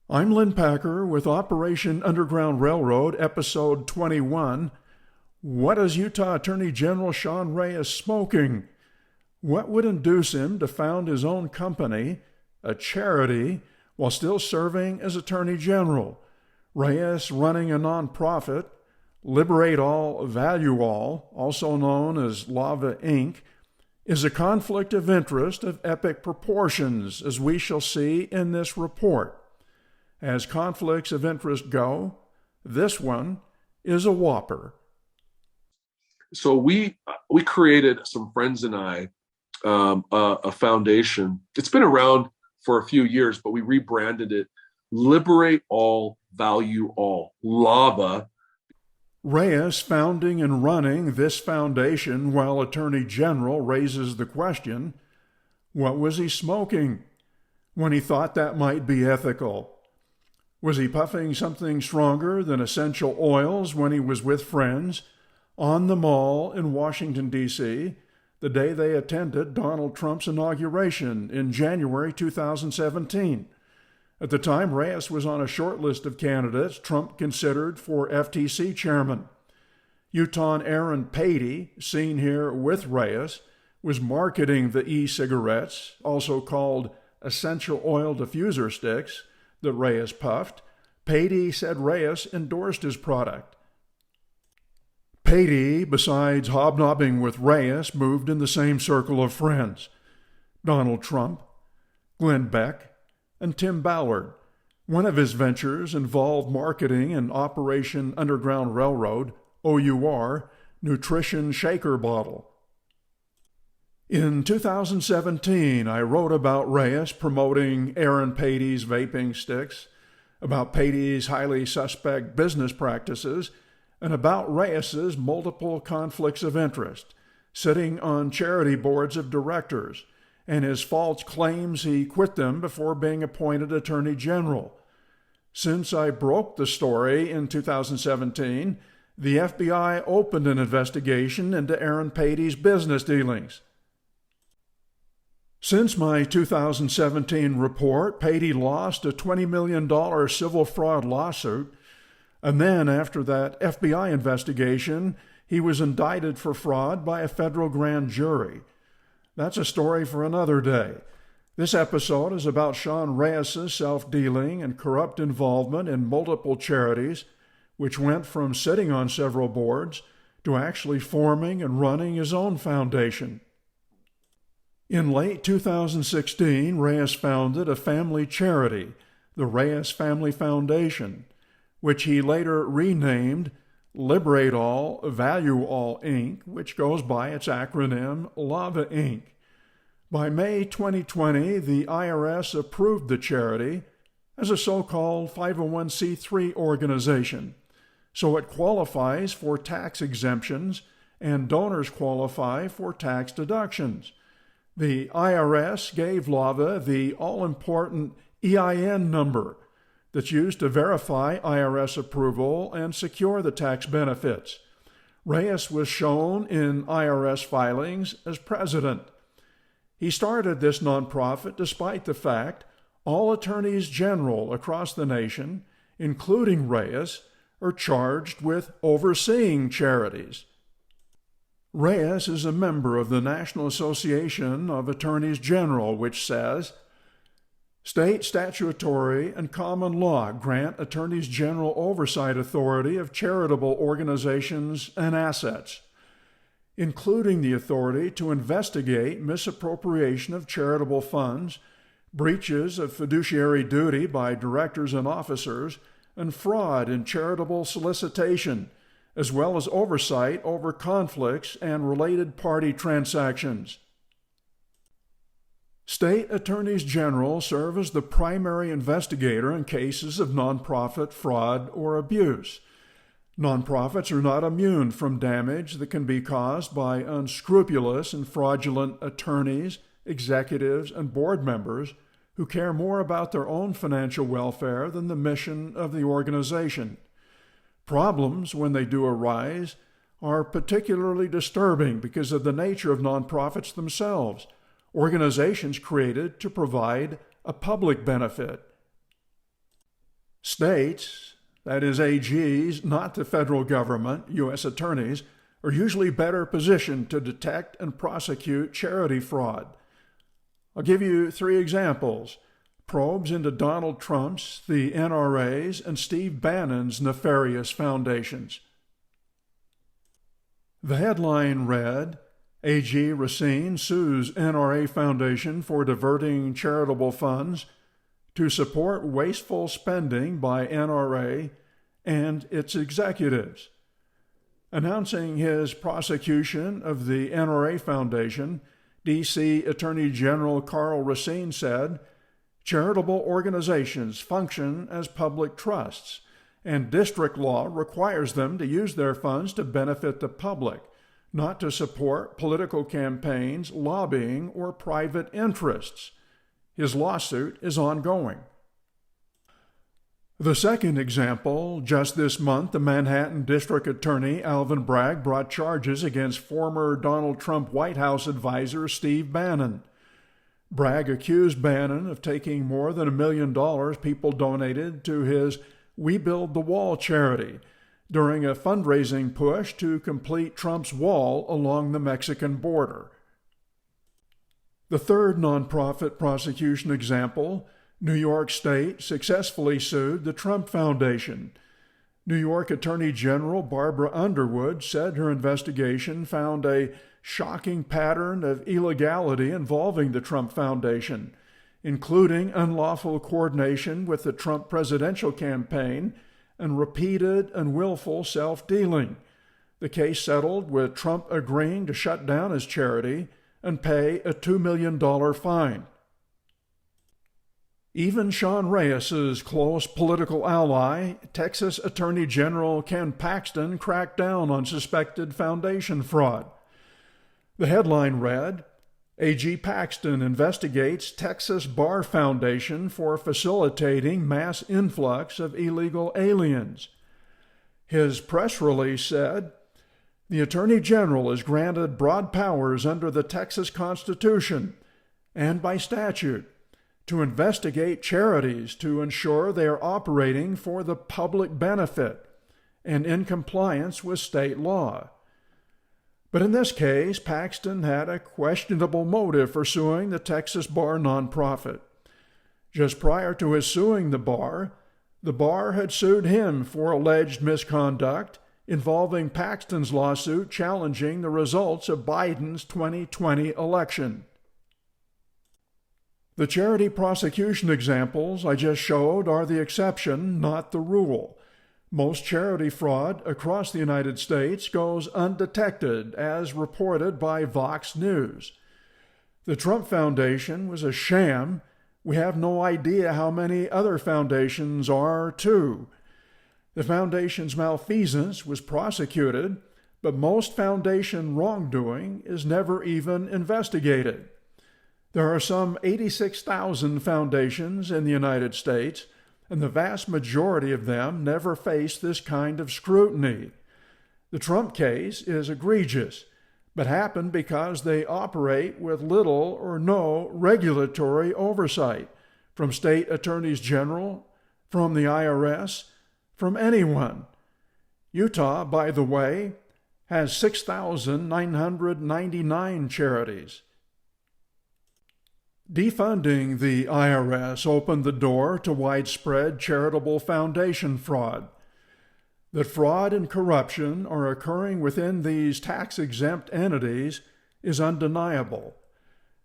I'm Lynn Packer with Operation Underground Railroad, Episode 21. What is Utah Attorney General Sean Reyes smoking? What would induce him to found his own company, a charity, while still serving as Attorney General? Reyes running a nonprofit, Liberate All, Value All, also known as Lava Inc., is a conflict of interest of epic proportions, as we shall see in this report. As conflicts of interest go, this one is a whopper. So we created, some friends and I, a foundation. It's been around for a few years, but we rebranded it Liberate All, Value All, Lava. Reyes founding and running this foundation while Attorney General raises the question, what was he smoking when he thought that might be ethical? Was he puffing something stronger than essential oils when he was with friends on the Mall in Washington, D.C., the day they attended Donald Trump's inauguration in January 2017? At the time, Reyes was on a short list of candidates Trump considered for FTC chairman. Utah Aaron Patey, seen here with Reyes, was marketing the e-cigarettes, also called essential oil diffuser sticks, that Reyes puffed. Patey said Reyes endorsed his product. Patey, besides hobnobbing with Reyes, moved in the same circle of friends: Donald Trump, Glenn Beck, and Tim Ballard. One of his ventures involved marketing an Operation Underground Railroad, OUR, nutrition shaker bottle. In 2017, I wrote about Reyes promoting Aaron Patey's vaping sticks, about Patey's highly suspect business practices, and about Reyes's multiple conflicts of interest, sitting on charity boards of directors, and his false claims he quit them before being appointed Attorney General. Since I broke the story in 2017, the FBI opened an investigation into Aaron Patey's business dealings. Since my 2017 report, Patey lost a $20 million civil fraud lawsuit, and then after that FBI investigation, he was indicted for fraud by a federal grand jury. That's a story for another day. This episode is about Sean Reyes' self-dealing and corrupt involvement in multiple charities, which went from sitting on several boards to actually forming and running his own foundation. In late 2016, Reyes founded a family charity, the Reyes Family Foundation, which he later renamed Liberate All, Value All, Inc., which goes by its acronym LAVA, Inc. By May 2020, the IRS approved the charity as a so-called 501c3 organization, so it qualifies for tax exemptions and donors qualify for tax deductions. The IRS gave LAVA the all-important EIN number that's used to verify IRS approval and secure the tax benefits. Reyes was shown in IRS filings as president. He started this nonprofit despite the fact all attorneys general across the nation, including Reyes, are charged with overseeing charities. Reyes is a member of the National Association of Attorneys General, which says, state statutory and common law grant attorneys general oversight authority of charitable organizations and assets, including the authority to investigate misappropriation of charitable funds, breaches of fiduciary duty by directors and officers, and fraud in charitable solicitation, as well as oversight over conflicts and related party transactions. State attorneys general serve as the primary investigator in cases of nonprofit fraud or abuse. Nonprofits are not immune from damage that can be caused by unscrupulous and fraudulent attorneys, executives, and board members who care more about their own financial welfare than the mission of the organization. Problems, when they do arise, are particularly disturbing because of the nature of nonprofits themselves, organizations created to provide a public benefit. States, that is AGs, not the federal government, U.S. attorneys, are usually better positioned to detect and prosecute charity fraud. I'll give you 3 examples: probes into Donald Trump's, the NRA's, and Steve Bannon's nefarious foundations. The headline read, AG Racine sues NRA Foundation for diverting charitable funds to support wasteful spending by NRA and its executives. Announcing his prosecution of the NRA Foundation, D.C. Attorney General Karl Racine said, charitable organizations function as public trusts, and district law requires them to use their funds to benefit the public, not to support political campaigns, lobbying, or private interests. His lawsuit is ongoing. The second example, just this month, the Manhattan District Attorney Alvin Bragg brought charges against former Donald Trump White House advisor Steve Bannon. Bragg accused Bannon of taking more than $1 million people donated to his We Build the Wall charity during a fundraising push to complete Trump's wall along the Mexican border. The third nonprofit prosecution example, New York State successfully sued the Trump Foundation. New York Attorney General Barbara Underwood said her investigation found a shocking pattern of illegality involving the Trump Foundation, including unlawful coordination with the Trump presidential campaign and repeated and willful self-dealing. The case settled with Trump agreeing to shut down his charity and pay a $2 million fine. Even Sean Reyes' close political ally, Texas Attorney General Ken Paxton, cracked down on suspected foundation fraud. The headline read, AG Paxton investigates Texas Bar Foundation for facilitating mass influx of illegal aliens. His press release said, the Attorney General is granted broad powers under the Texas Constitution and by statute to investigate charities to ensure they are operating for the public benefit and in compliance with state law. But in this case, Paxton had a questionable motive for suing the Texas Bar nonprofit. Just prior to his suing the bar had sued him for alleged misconduct involving Paxton's lawsuit challenging the results of Biden's 2020 election. The charity prosecution examples I just showed are the exception, not the rule. Most charity fraud across the United States goes undetected, as reported by Vox News. The Trump Foundation was a sham. We have no idea how many other foundations are, too. The foundation's malfeasance was prosecuted, but most foundation wrongdoing is never even investigated. There are some 86,000 foundations in the United States, and the vast majority of them never face this kind of scrutiny. The Trump case is egregious, but happened because they operate with little or no regulatory oversight from state attorneys general, from the IRS, from anyone. Utah, by the way, has 6,999 charities. Defunding the IRS opened the door to widespread charitable foundation fraud. That fraud and corruption are occurring within these tax-exempt entities is undeniable.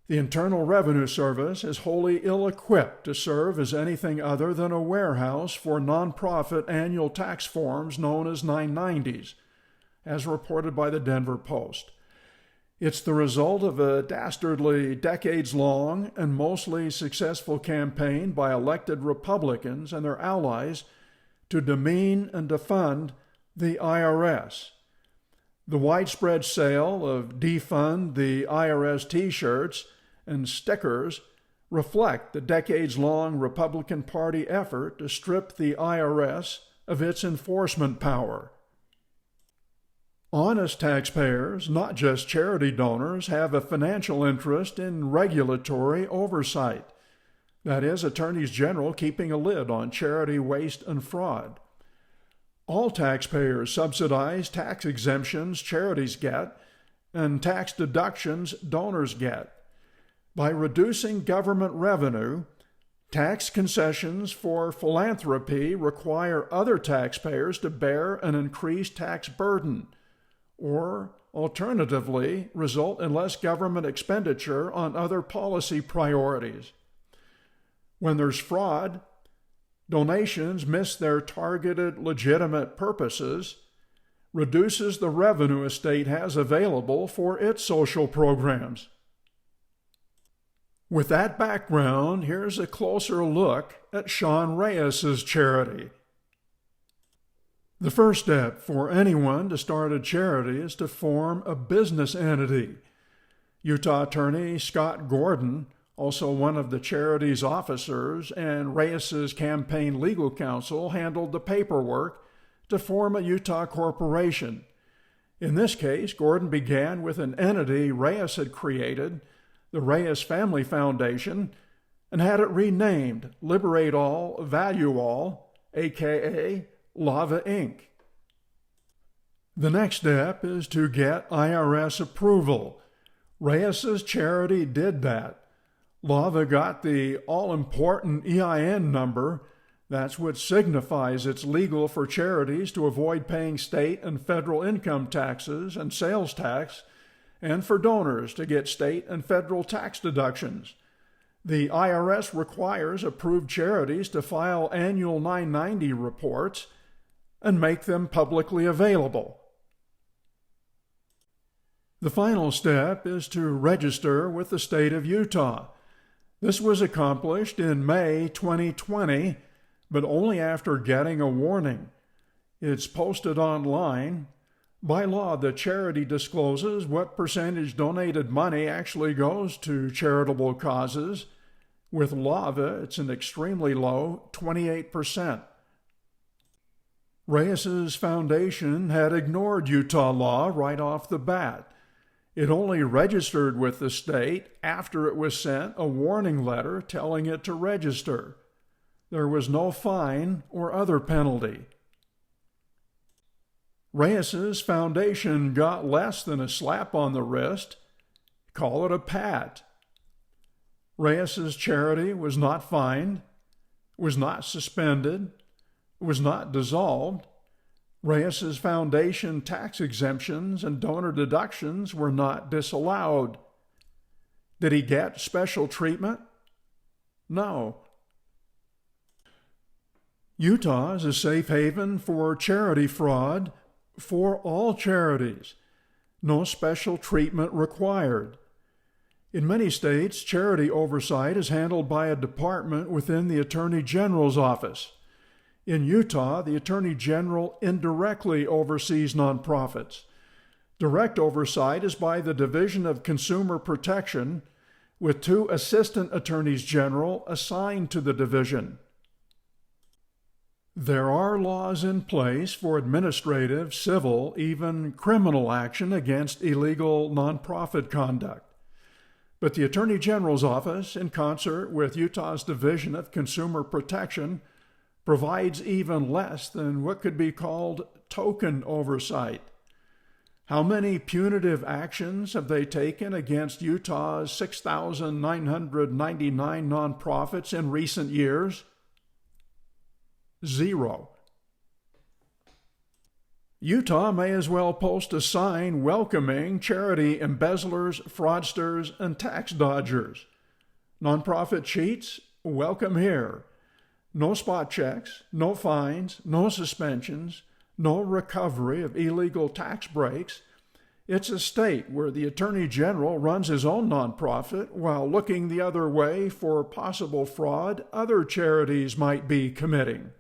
The Internal Revenue Service is wholly ill-equipped to serve as anything other than a warehouse for nonprofit annual tax forms known as 990s, as reported by the Denver Post. It's the result of a dastardly, decades-long, and mostly successful campaign by elected Republicans and their allies to demean and defund the IRS. The widespread sale of Defund the IRS t-shirts and stickers reflect the decades-long Republican Party effort to strip the IRS of its enforcement power. Honest taxpayers, not just charity donors, have a financial interest in regulatory oversight. That is, attorneys general keeping a lid on charity waste and fraud. All taxpayers subsidize tax exemptions charities get and tax deductions donors get. By reducing government revenue, tax concessions for philanthropy require other taxpayers to bear an increased tax burden, or alternatively, result in less government expenditure on other policy priorities. When there's fraud, donations miss their targeted, legitimate purposes, reduces the revenue a state has available for its social programs. With that background, here's a closer look at Sean Reyes' charity. The first step for anyone to start a charity is to form a business entity. Utah attorney Scott Gordon, also one of the charity's officers and Reyes' campaign legal counsel, handled the paperwork to form a Utah corporation. In this case, Gordon began with an entity Reyes had created, the Reyes Family Foundation, and had it renamed Liberate All, Value All, aka Lava Inc. The next step is to get IRS approval. Reyes' charity did that. Lava got the all-important EIN number. That's what signifies it's legal for charities to avoid paying state and federal income taxes and sales tax, and for donors to get state and federal tax deductions. The IRS requires approved charities to file annual 990 reports and make them publicly available. The final step is to register with the state of Utah. This was accomplished in May 2020, but only after getting a warning. It's posted online. By law, the charity discloses what percentage donated money actually goes to charitable causes. With Lava, it's an extremely low 28%. Reyes' foundation had ignored Utah law right off the bat. It only registered with the state after it was sent a warning letter telling it to register. There was no fine or other penalty. Reyes' foundation got less than a slap on the wrist. Call it a pat. Reyes' charity was not fined, was not suspended, was not dissolved. Reyes' foundation tax exemptions and donor deductions were not disallowed. Did he get special treatment? No. Utah is a safe haven for charity fraud for all charities. No special treatment required. In many states, charity oversight is handled by a department within the Attorney General's office. In Utah, the Attorney General indirectly oversees nonprofits. Direct oversight is by the Division of Consumer Protection, with 2 Assistant Attorneys General assigned to the division. There are laws in place for administrative, civil, even criminal action against illegal nonprofit conduct. But the Attorney General's office, in concert with Utah's Division of Consumer Protection, provides even less than what could be called token oversight. How many punitive actions have they taken against Utah's 6,999 nonprofits in recent years? 0. Utah may as well post a sign welcoming charity embezzlers, fraudsters, and tax dodgers. Nonprofit cheats, welcome here. No spot checks, no fines, no suspensions, no recovery of illegal tax breaks. It's a state where the Attorney General runs his own nonprofit while looking the other way for possible fraud other charities might be committing.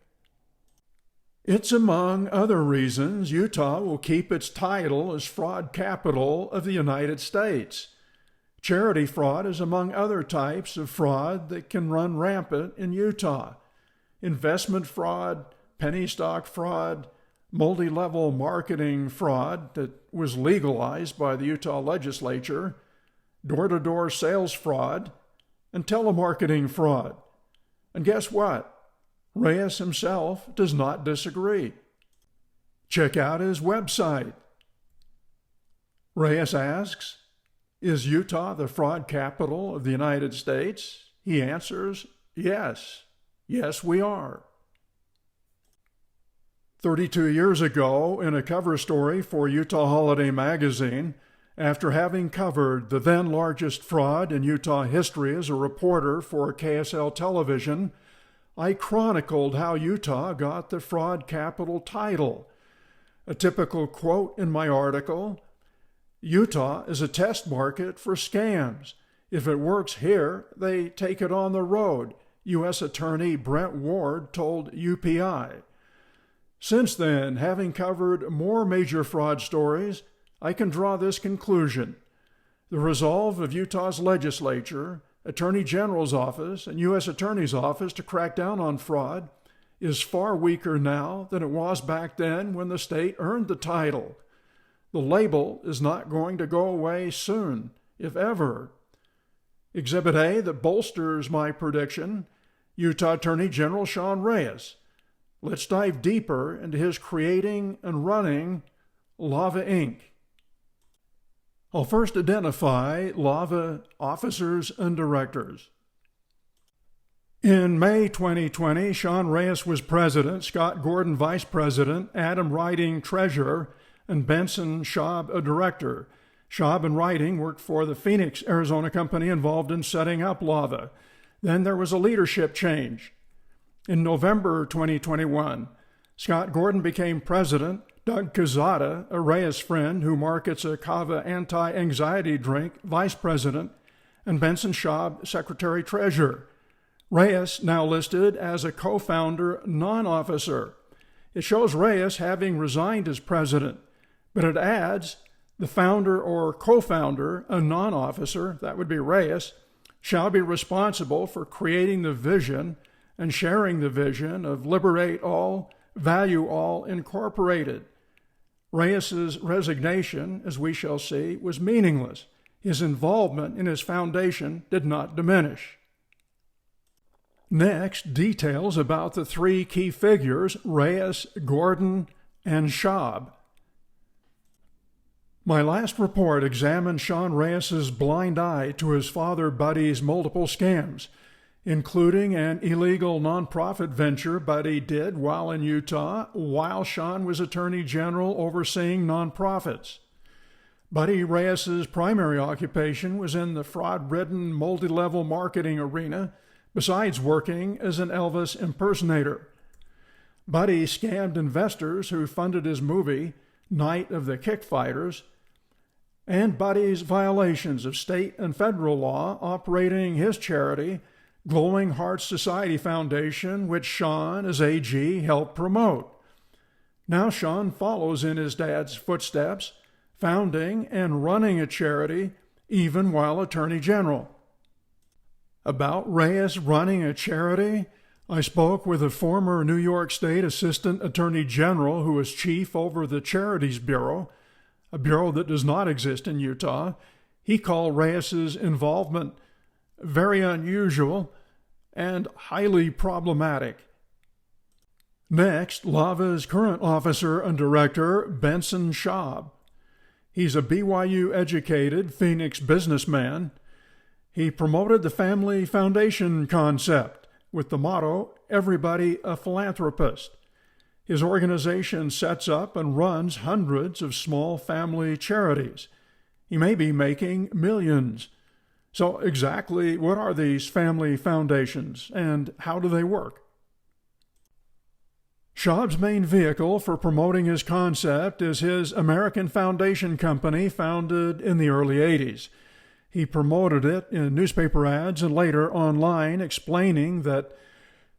It's among other reasons Utah will keep its title as fraud capital of the United States. Charity fraud is among other types of fraud that can run rampant in Utah. Investment fraud, penny stock fraud, multi-level marketing fraud that was legalized by the Utah legislature, door-to-door sales fraud, and telemarketing fraud. And guess what? Reyes himself does not disagree. Check out his website. Reyes asks, "Is Utah the fraud capital of the United States?" He answers, "Yes. Yes, we are." 32 years ago, in a cover story for Utah Holiday magazine, after having covered the then largest fraud in Utah history as a reporter for KSL television, I chronicled how Utah got the fraud capital title. A typical quote in my article: "Utah is a test market for scams. If it works here, they take it on the road," U.S. Attorney Brent Ward told UPI. Since then, having covered more major fraud stories, I can draw this conclusion. The resolve of Utah's legislature, Attorney General's office, and U.S. Attorney's office to crack down on fraud is far weaker now than it was back then when the state earned the title. The label is not going to go away soon, if ever. Exhibit A that bolsters my prediction: Utah Attorney General Sean Reyes. Let's dive deeper into his creating and running Lava Inc. I'll first identify Lava officers and directors. In May 2020, Sean Reyes was president, Scott Gordon vice president, Adam Riding treasurer, and Benson Schaub a director. Schaub and Riding worked for the Phoenix, Arizona company involved in setting up Lava. Then there was a leadership change. In November 2021, Scott Gordon became president, Doug Quezada, a Reyes friend who markets a Kava anti-anxiety drink, vice president, and Benson Schaub, secretary-treasurer. Reyes now listed as a co-founder non-officer. It shows Reyes having resigned as president, but it adds the founder or co-founder, a non-officer, that would be Reyes, shall be responsible for creating the vision and sharing the vision of Liberate All, Value All Incorporated. Reyes's resignation, as we shall see, was meaningless. His involvement in his foundation did not diminish. Next, details about the three key figures, Reyes, Gordon, and Schaub. My last report examined Sean Reyes's blind eye to his father Buddy's multiple scams, including an illegal nonprofit venture Buddy did while in Utah, while Sean was Attorney General overseeing nonprofits. Buddy Reyes's primary occupation was in the fraud-ridden multi-level marketing arena, besides working as an Elvis impersonator. Buddy scammed investors who funded his movie, Night of the Kickfighters, and Buddy's violations of state and federal law operating his charity, Glowing Hearts Society Foundation, which Sean, as AG, helped promote. Now Sean follows in his dad's footsteps, founding and running a charity even while Attorney General. About Reyes running a charity, I spoke with a former New York State Assistant Attorney General who was chief over the Charities Bureau, a bureau that does not exist in Utah. He called Reyes's involvement very unusual and highly problematic. Next, Lava's current officer and director, Benson Schaub. He's a BYU-educated Phoenix businessman. He promoted the family foundation concept with the motto, "Everybody a Philanthropist." His organization sets up and runs hundreds of small family charities. He may be making millions. So exactly what are these family foundations and how do they work? Schaub's main vehicle for promoting his concept is his American Foundation Company, founded in the early 80s. He promoted it in newspaper ads and later online, explaining that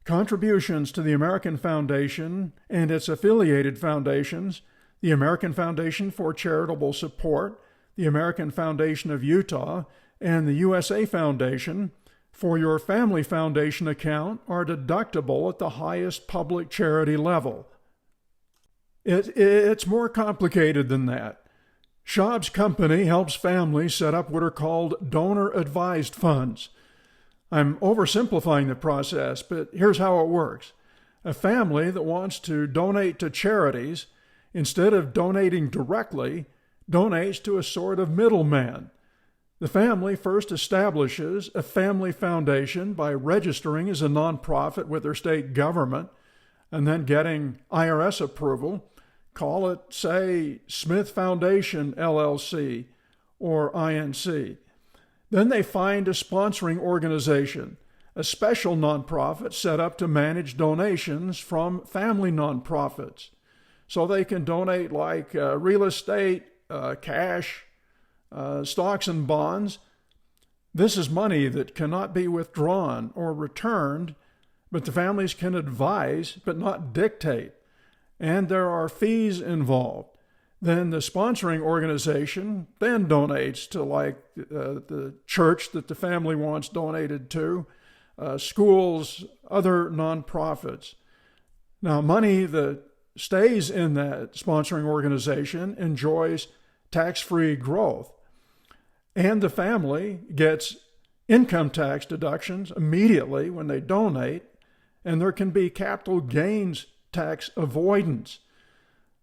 contributions to the American Foundation and its affiliated foundations, the American Foundation for Charitable Support, the American Foundation of Utah, and the USA Foundation for your family foundation account are deductible at the highest public charity level. It's more complicated than that. Schaub's company helps families set up what are called donor-advised funds. I'm oversimplifying the process, but here's how it works. A family that wants to donate to charities, instead of donating directly, donates to a sort of middleman. The family first establishes a family foundation by registering as a nonprofit with their state government and then getting IRS approval. Call it, say, Smith Foundation, LLC, or INC. Then they find a sponsoring organization, a special nonprofit set up to manage donations from family nonprofits. So they can donate like real estate, cash, stocks and bonds. This is money that cannot be withdrawn or returned, but the families can advise but not dictate. And there are fees involved. Then the sponsoring organization then donates to the church that the family wants donated to, schools, other nonprofits. Now, money that stays in that sponsoring organization enjoys tax-free growth. And the family gets income tax deductions immediately when they donate, and there can be capital gains tax avoidance.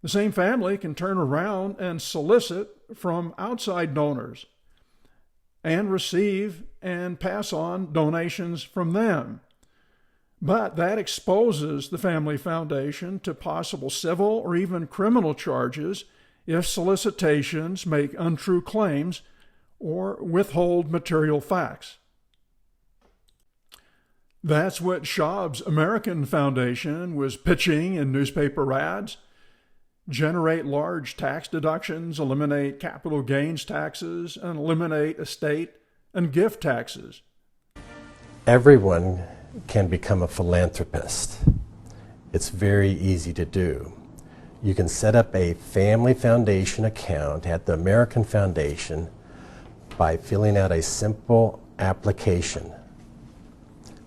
The same family can turn around and solicit from outside donors and receive and pass on donations from them. But that exposes the family foundation to possible civil or even criminal charges if solicitations make untrue claims or withhold material facts. That's what Schaub's American Foundation was pitching in newspaper ads. Generate large tax deductions, eliminate capital gains taxes, and eliminate estate and gift taxes. Everyone can become a philanthropist. It's very easy to do. You can set up a family foundation account at the American Foundation by filling out a simple application.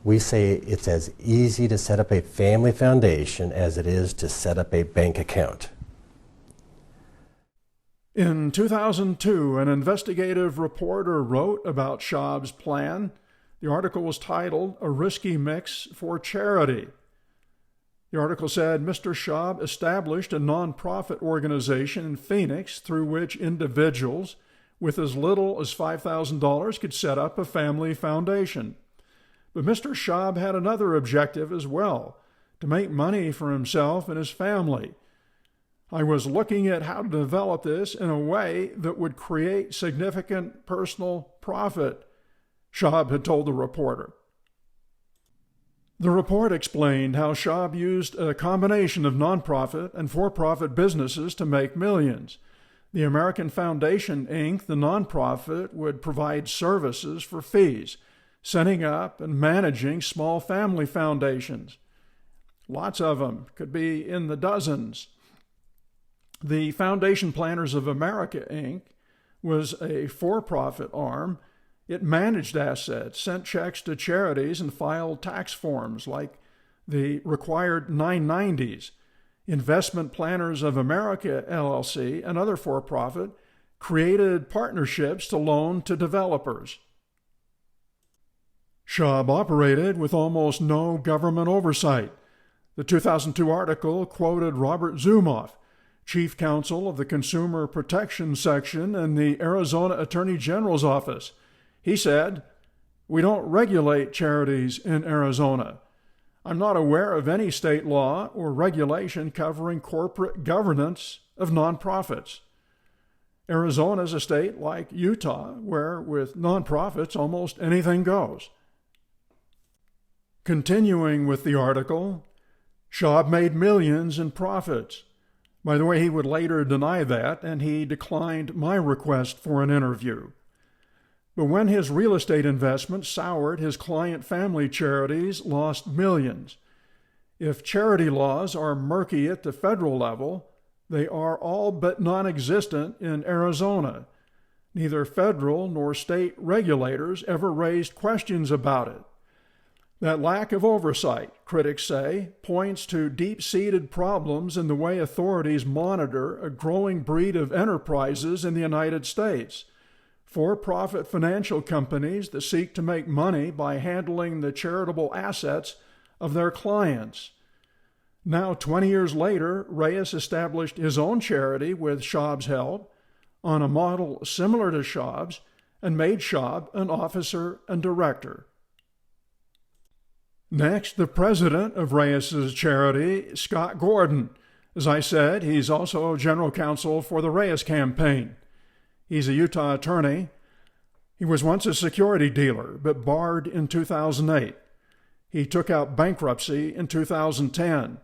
We say it's as easy to set up a family foundation as it is to set up a bank account. In 2002, an investigative reporter wrote about Schaub's plan. The article was titled, "A Risky Mix for Charity." The article said Mr. Schaub established a nonprofit organization in Phoenix through which individuals with as little as $5,000 could set up a family foundation. But Mr. Schaub had another objective as well, to make money for himself and his family. I was looking at how to develop this in a way that would create significant personal profit, Schaub had told the reporter. The report explained how Schaub used a combination of nonprofit and for-profit businesses to make millions. The American Foundation, Inc., the nonprofit, would provide services for fees, setting up and managing small family foundations. Lots of them, could be in the dozens. The Foundation Planners of America, Inc. was a for-profit arm. It managed assets, sent checks to charities, and filed tax forms like the required 990s. Investment Planners of America, LLC, another for-profit, created partnerships to loan to developers. Schaub operated with almost no government oversight. The 2002 article quoted Robert Zumoff, chief counsel of the Consumer Protection Section in the Arizona Attorney General's office. He said, "We don't regulate charities in Arizona. I'm not aware of any state law or regulation covering corporate governance of nonprofits. Arizona is a state like Utah, where with nonprofits almost anything goes." Continuing with the article, Schaub made millions in profits. By the way, he would later deny that, and he declined my request for an interview. But when his real estate investment soured, his client family charities lost millions. If charity laws are murky at the federal level, they are all but non-existent in Arizona. Neither federal nor state regulators ever raised questions about it. That lack of oversight, critics say, points to deep-seated problems in the way authorities monitor a growing breed of enterprises in the United States. for-profit financial companies that seek to make money by handling the charitable assets of their clients. Now, 20 years later, Reyes established his own charity with Schaub's help on a model similar to Schaub's and made Schaub an officer and director. Next, the president of Reyes' charity, Scott Gordon. As I said, he's also general counsel for the Reyes campaign. He's a Utah attorney. He was once a security dealer, but barred in 2008. He took out bankruptcy in 2010.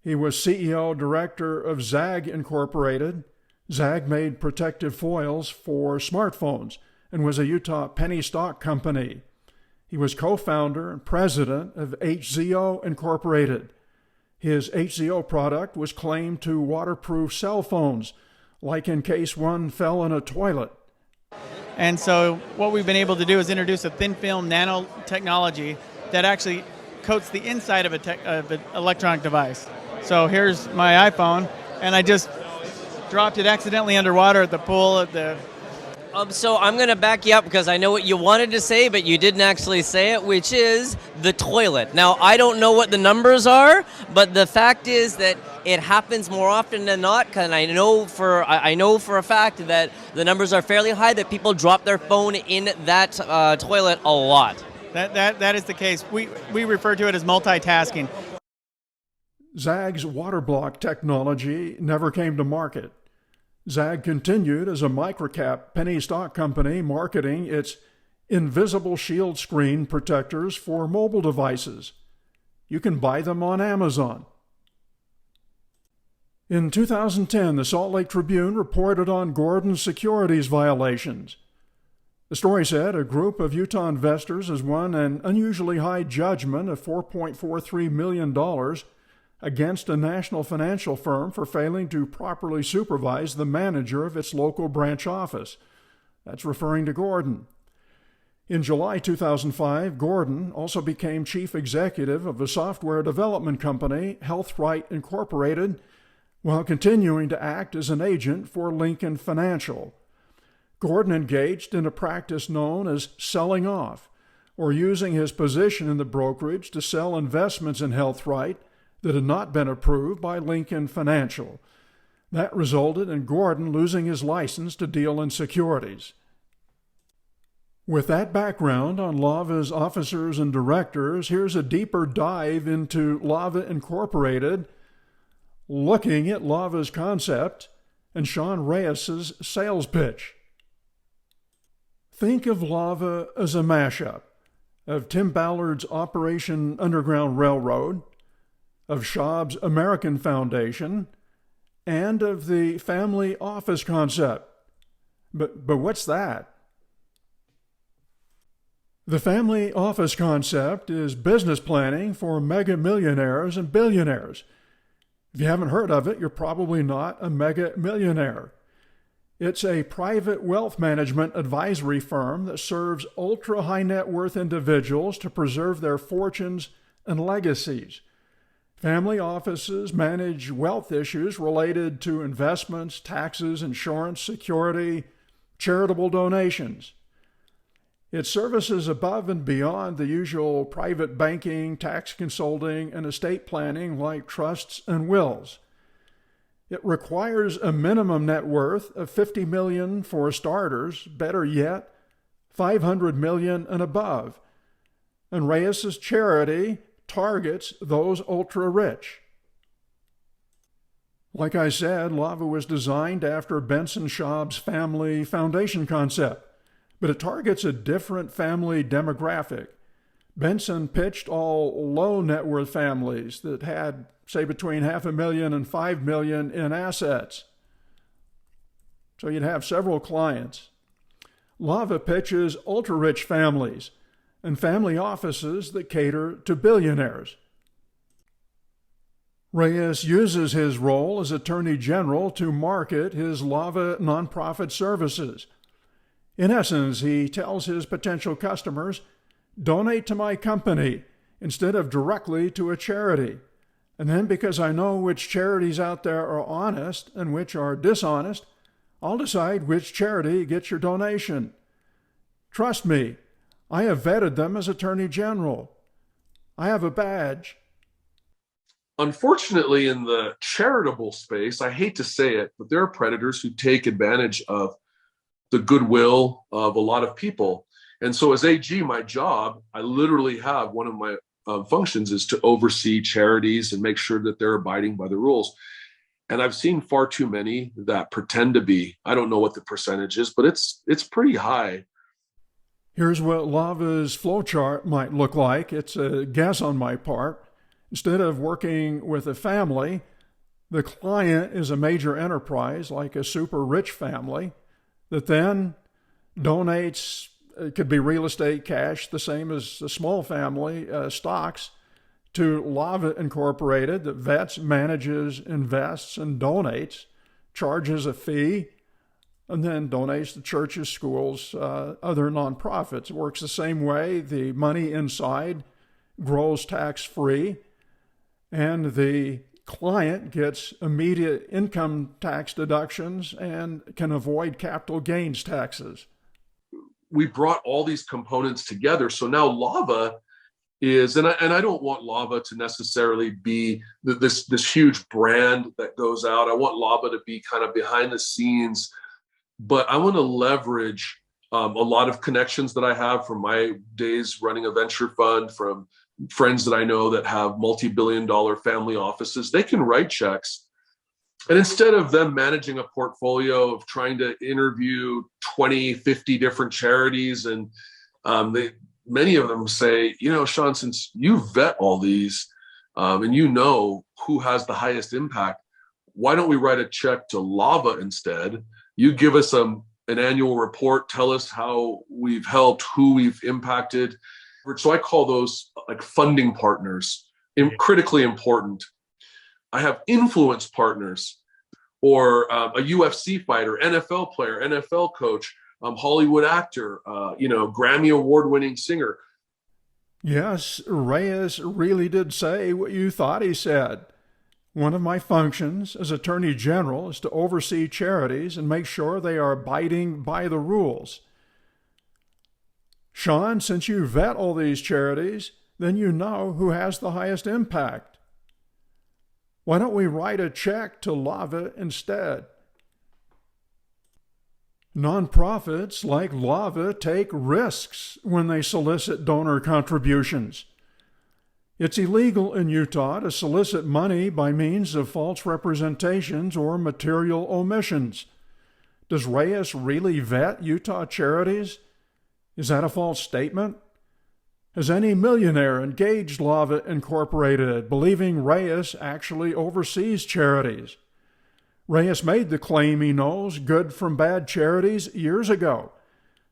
He was CEO director of Zag Incorporated. Zag made protective foils for smartphones and was a Utah penny stock company. He was co-founder and president of HZO Incorporated. His HZO product was claimed to waterproof cell phones, like in case one fell in a toilet. And so what we've been able to do is introduce a thin film nanotechnology that actually coats the inside of an electronic device. So here's my iPhone, and I just dropped it accidentally underwater at the pool at the... So I'm going to back you up because I know what you wanted to say, but you didn't actually say it, which is the toilet. Now, I don't know what the numbers are, but the fact is that it happens more often than not, because I know for a fact that the numbers are fairly high, that people drop their phone in that toilet a lot. That is the case. We refer to it as multitasking. Zag's water block technology never came to market. Zag continued as a microcap penny stock company marketing its invisible shield screen protectors for mobile devices. You can buy them on Amazon. In 2010, the Salt Lake Tribune reported on Gordon's securities violations. The story said a group of Utah investors has won an unusually high judgment of $4.43 million against a national financial firm for failing to properly supervise the manager of its local branch office. That's referring to Gordon. In July 2005, Gordon also became chief executive of a software development company, HealthRight Incorporated, while continuing to act as an agent for Lincoln Financial. Gordon engaged in a practice known as selling off, or using his position in the brokerage to sell investments in HealthRight that had not been approved by Lincoln Financial. That resulted in Gordon losing his license to deal in securities. With that background on Lava's officers and directors, here's a deeper dive into Lava Incorporated, looking at Lava's concept and Sean Reyes' sales pitch. Think of Lava as a mashup of Tim Ballard's Operation Underground Railroad, of Schaub's American Foundation, and of the family office concept. But what's that? The family office concept is business planning for mega millionaires and billionaires. If you haven't heard of it, you're probably not a mega millionaire. It's a private wealth management advisory firm that serves ultra-high net worth individuals to preserve their fortunes and legacies. Family offices manage wealth issues related to investments, taxes, insurance, security, charitable donations. It services above and beyond the usual private banking, tax consulting, and estate planning like trusts and wills. It requires a minimum net worth of $50 million for starters, better yet, $500 million and above. And Reyes' charity targets those ultra-rich. Like I said, Lava was designed after Benson Schaub's family foundation concept, but it targets a different family demographic. Benson pitched all low net worth families that had, say, between $500,000 and $5 million in assets. So you'd have several clients. Lava pitches ultra-rich families and family offices that cater to billionaires. Reyes uses his role as Attorney General to market his Lava nonprofit services. In essence, he tells his potential customers, donate to my company instead of directly to a charity. And then, because I know which charities out there are honest and which are dishonest, I'll decide which charity gets your donation. Trust me, I have vetted them as Attorney General. I have a badge. Unfortunately, in the charitable space, I hate to say it, but there are predators who take advantage of the goodwill of a lot of people. And so as AG, my job, I literally have one of my functions is to oversee charities and make sure that they're abiding by the rules. And I've seen far too many that pretend to be. I don't know what the percentage is, but it's pretty high. Here's what Lava's flowchart might look like. It's a guess on my part. Instead of working with a family, the client is a major enterprise like a super rich family that then donates, it could be real estate, cash, the same as a small family, stocks, to Lava Incorporated that vets, manages, invests, and donates, charges a fee, and then donates to churches, schools, other nonprofits. It works the same way. The money inside grows tax-free, and the client gets immediate income tax deductions and can avoid capital gains taxes. We brought all these components together. So now Lava is, and I don't want Lava to necessarily be this huge brand that goes out. I want Lava to be kind of behind the scenes, but I want to leverage a lot of connections that I have from my days running a venture fund, from friends that I know that have multi-billion-dollar family offices. They can write checks. And instead of them managing a portfolio of trying to interview 20, 50 different charities, and many of them say, Sean, since you vet all these and you know who has the highest impact, why don't we write a check to Lava instead? You give us an annual report, tell us how we've helped, who we've impacted. So I call those like funding partners, critically important. I have influence partners, or a UFC fighter, NFL player, NFL coach, Hollywood actor, Grammy award-winning singer. Yes, Reyes really did say what you thought he said. One of my functions as Attorney General is to oversee charities and make sure they are abiding by the rules. Sean, since you vet all these charities, then you know who has the highest impact. Why don't we write a check to Lava instead? Nonprofits like Lava take risks when they solicit donor contributions. It's illegal in Utah to solicit money by means of false representations or material omissions. Does Reyes really vet Utah charities? Is that a false statement? Has any millionaire engaged Lava Incorporated, believing Reyes actually oversees charities? Reyes made the claim he knows good from bad charities years ago,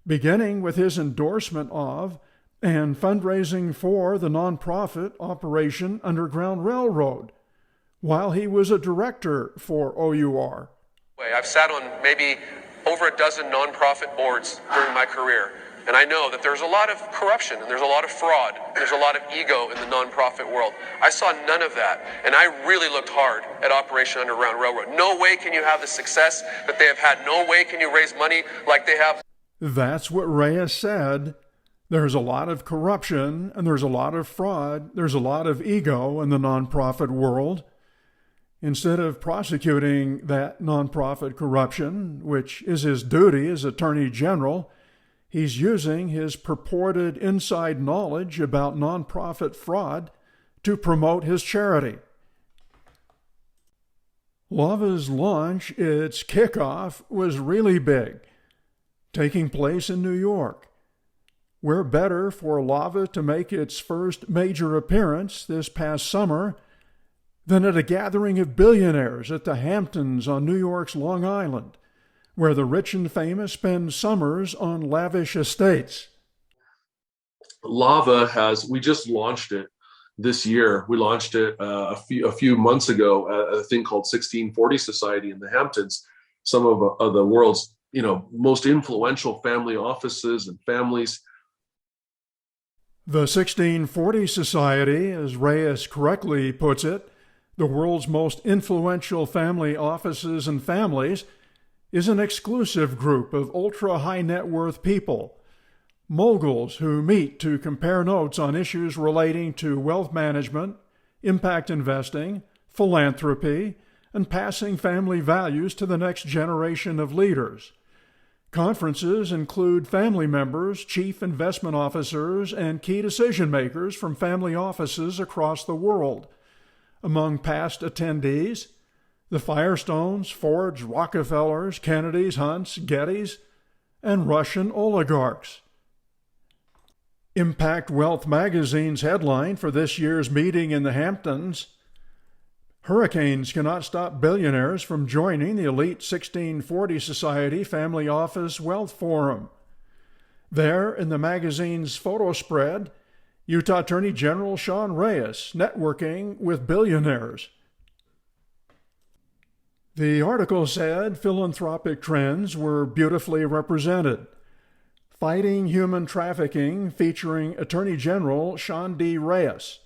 beginning with his endorsement of and fundraising for the nonprofit Operation Underground Railroad, while he was a director for OUR. I've sat on maybe over a dozen nonprofit boards during my career. And I know that there's a lot of corruption and there's a lot of fraud. There's a lot of ego in the nonprofit world. I saw none of that. And I really looked hard at Operation Underground Railroad. No way can you have the success that they have had. No way can you raise money like they have. That's what Reyes said. There's a lot of corruption and there's a lot of fraud. There's a lot of ego in the nonprofit world. Instead of prosecuting that nonprofit corruption, which is his duty as Attorney General, he's using his purported inside knowledge about nonprofit fraud to promote his charity. Lava's launch, its kickoff, was really big, taking place in New York. Where better for Lava to make its first major appearance this past summer than at a gathering of billionaires at the Hamptons on New York's Long Island, where the rich and famous spend summers on lavish estates. Lava we just launched it this year. We launched it a few months ago at a thing called 1640 Society in the Hamptons. Some of the world's most influential family offices and families. The 1640 Society, as Reyes correctly puts it, the world's most influential family offices and families, is an exclusive group of ultra-high net worth people, moguls who meet to compare notes on issues relating to wealth management, impact investing, philanthropy, and passing family values to the next generation of leaders. Conferences include family members, chief investment officers, and key decision makers from family offices across the world. Among past attendees, the Firestones, Fords, Rockefellers, Kennedys, Hunts, Gettys, and Russian oligarchs. Impact Wealth magazine's headline for this year's meeting in the Hamptons: Hurricanes cannot stop billionaires from joining the elite 1640 Society Family Office Wealth Forum. There, in the magazine's photo spread, Utah Attorney General Sean Reyes networking with billionaires. The article said philanthropic trends were beautifully represented. Fighting Human Trafficking, featuring Attorney General Sean D. Reyes,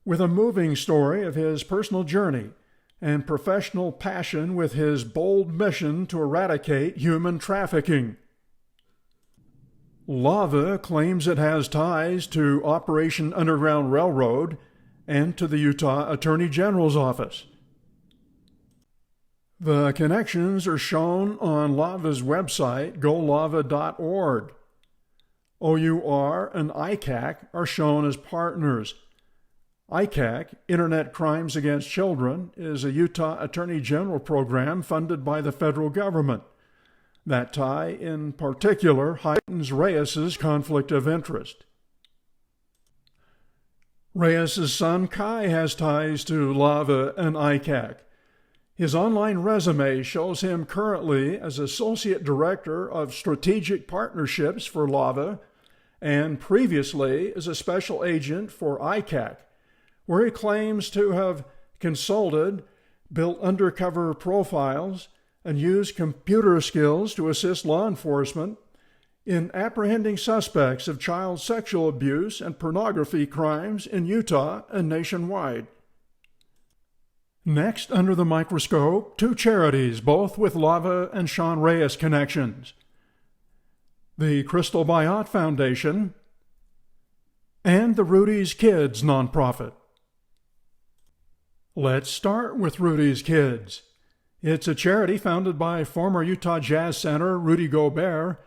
with a moving story of his personal journey and professional passion with his bold mission to eradicate human trafficking. Lava claims it has ties to Operation Underground Railroad and to the Utah Attorney General's office. The connections are shown on Lava's website, golava.org. OUR and ICAC are shown as partners. ICAC, Internet Crimes Against Children, is a Utah Attorney General program funded by the federal government. That tie, in particular, heightens Reyes's conflict of interest. Reyes's son Kai has ties to Lava and ICAC. His online resume shows him currently as Associate Director of Strategic Partnerships for Lava and previously as a Special Agent for ICAC, where he claims to have consulted, built undercover profiles, and used computer skills to assist law enforcement in apprehending suspects of child sexual abuse and pornography crimes in Utah and nationwide. Next, under the microscope, two charities, both with Lava and Sean Reyes connections: the Crystal Bayat Foundation and the Rudy's Kids nonprofit. Let's start with Rudy's Kids. It's a charity founded by former Utah Jazz Center Rudy Gobert.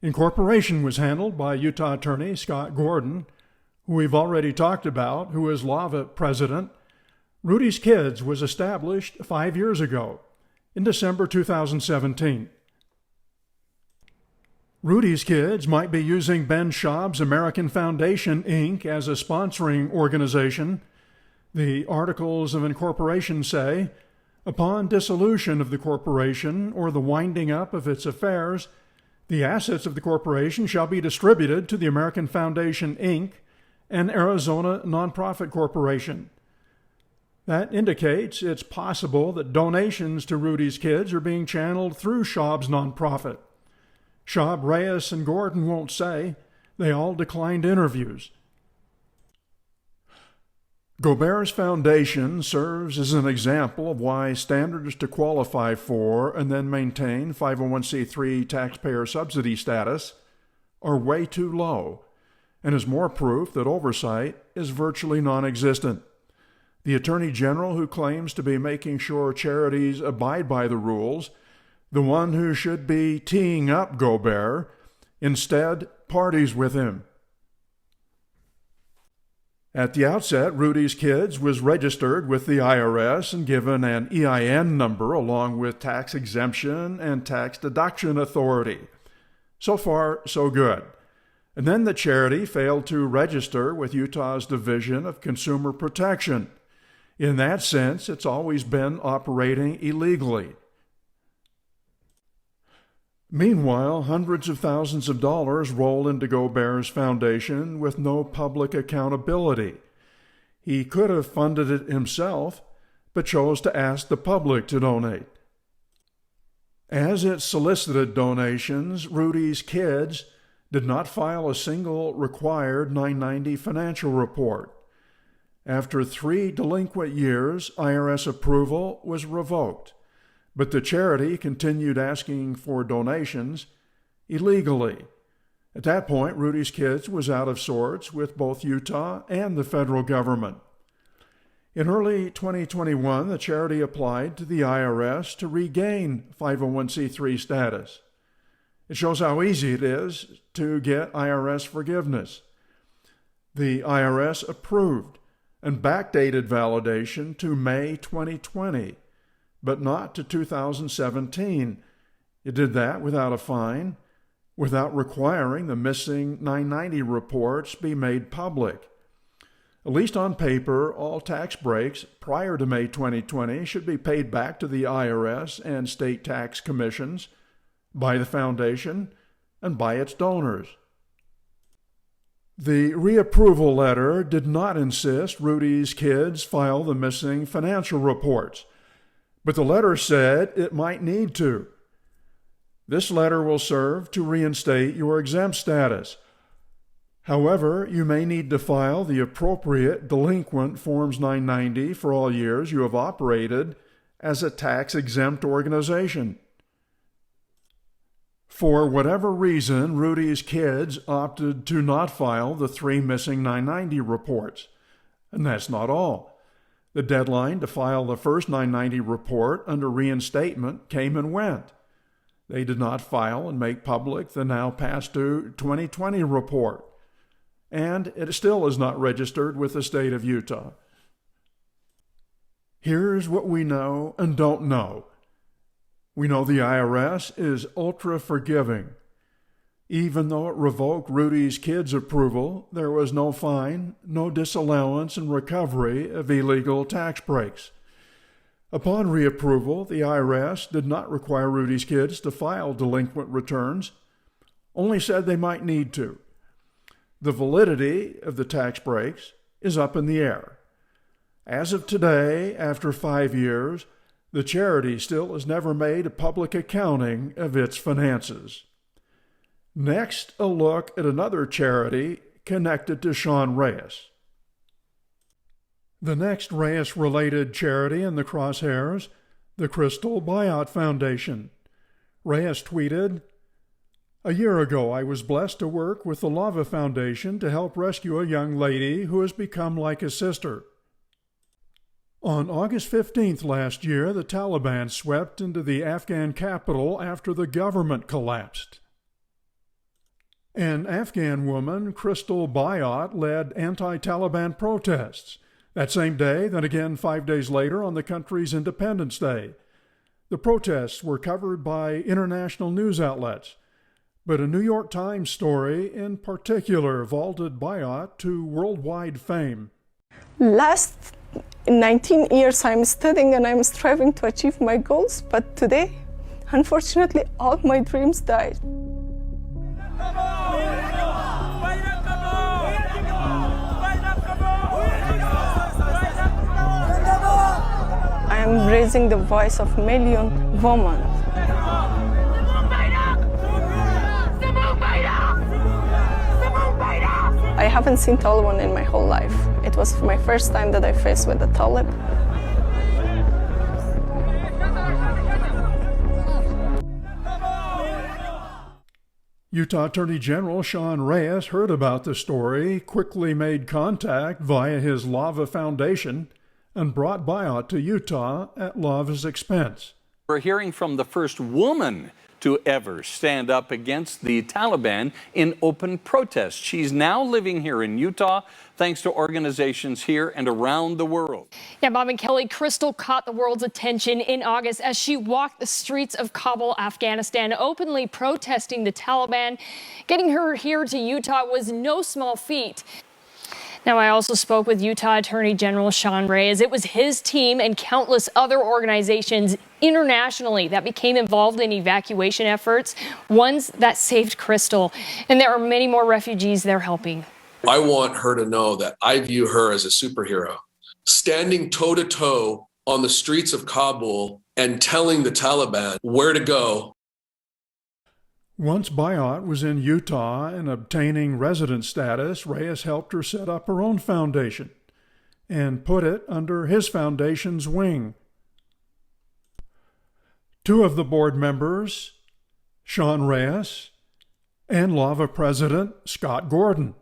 Incorporation was handled by Utah Attorney Scott Gordon, who we've already talked about, who is Lava president. Rudy's Kids was established 5 years ago, in December 2017. Rudy's Kids might be using Ben Schaub's American Foundation, Inc. as a sponsoring organization. The Articles of Incorporation say, upon dissolution of the corporation or the winding up of its affairs, the assets of the corporation shall be distributed to the American Foundation, Inc., an Arizona nonprofit corporation. That indicates it's possible that donations to Rudy's Kids are being channeled through Schaub's nonprofit. Schaub, Reyes, and Gordon won't say. They all declined interviews. Gobert's foundation serves as an example of why standards to qualify for and then maintain 501c3 taxpayer subsidy status are way too low, and is more proof that oversight is virtually non-existent. The Attorney General, who claims to be making sure charities abide by the rules, the one who should be teeing up Gobert, instead parties with him. At the outset, Rudy's Kids was registered with the IRS and given an EIN number along with tax exemption and tax deduction authority. So far, so good. And then the charity failed to register with Utah's Division of Consumer Protection. In that sense, it's always been operating illegally. Meanwhile, hundreds of thousands of dollars roll into Gobert's foundation with no public accountability. He could have funded it himself, but chose to ask the public to donate. As it solicited donations, Rudy's Kids did not file a single required 990 financial report. After 3 delinquent years, IRS approval was revoked. but the charity continued asking for donations illegally. At that point, Rudy's Kids was out of sorts with both Utah and the federal government. In early 2021, the charity applied to the IRS to regain 501c3 status. It shows how easy it is to get IRS forgiveness. The IRS approved and backdated validation to May 2020, but not to 2017. It did that without a fine, without requiring the missing 990 reports be made public. At least on paper, all tax breaks prior to May 2020 should be paid back to the IRS and state tax commissions by the foundation and by its donors. The reapproval letter did not insist Rudy's Kids file the missing financial reports, but the letter said it might need to. This letter will serve to reinstate your exempt status. However, you may need to file the appropriate delinquent Forms 990 for all years you have operated as a tax-exempt organization. For whatever reason, Rudy's Kids opted to not file the 3 missing 990 reports. And that's not all. The deadline to file the first 990 report under reinstatement came and went. They did not file and make public the now past due 2020 report. And it still is not registered with the state of Utah. Here's what we know and don't know. We know the IRS is ultra forgiving. Even though it revoked Rudy's Kids' approval, there was no fine, no disallowance and recovery of illegal tax breaks. Upon reapproval, the IRS did not require Rudy's Kids to file delinquent returns, only said they might need to. The validity of the tax breaks is up in the air. As of today, after 5 years, the charity still has never made a public accounting of its finances. Next, a look at another charity connected to Sean Reyes. The next Reyes-related charity in the crosshairs, the Crystal Buyout Foundation. Reyes tweeted, "A year ago, I was blessed to work with the Lava Foundation to help rescue a young lady who has become like a sister. On August 15th last year, the Taliban swept into the Afghan capital after the government collapsed. An Afghan woman, Crystal Buyout, led anti-Taliban protests. That same day, then again 5 days later on the country's Independence Day. The protests were covered by international news outlets, but a New York Times story in particular vaulted Buyout to worldwide fame. Last 19 years I'm studying and I'm striving to achieve my goals, but today, unfortunately, all my dreams died. I am raising the voice of million women. I haven't seen Taliban in my whole life. It was my first time that I faced with the Talib. Utah Attorney General Sean Reyes heard about the story, quickly made contact via his Lava Foundation, and brought Buyout to Utah at Lava's expense. We're hearing from the first woman to ever stand up against the Taliban in open protest. She's now living here in Utah thanks to organizations here and around the world. Yeah, Bob and Kelly, Crystal caught the world's attention in August as she walked the streets of Kabul, Afghanistan, openly protesting the Taliban. Getting her here to Utah was no small feat. Now, I also spoke with Utah Attorney General Sean Reyes. It was his team and countless other organizations internationally that became involved in evacuation efforts, ones that saved Crystal. And there are many more refugees they're helping. I want her to know that I view her as a superhero, standing toe-to-toe on the streets of Kabul and telling the Taliban where to go. Once Buyout was in Utah and obtaining resident status, Reyes helped her set up her own foundation and put it under his foundation's wing. Two of the board members, Sean Reyes and Lava President Scott Gordon.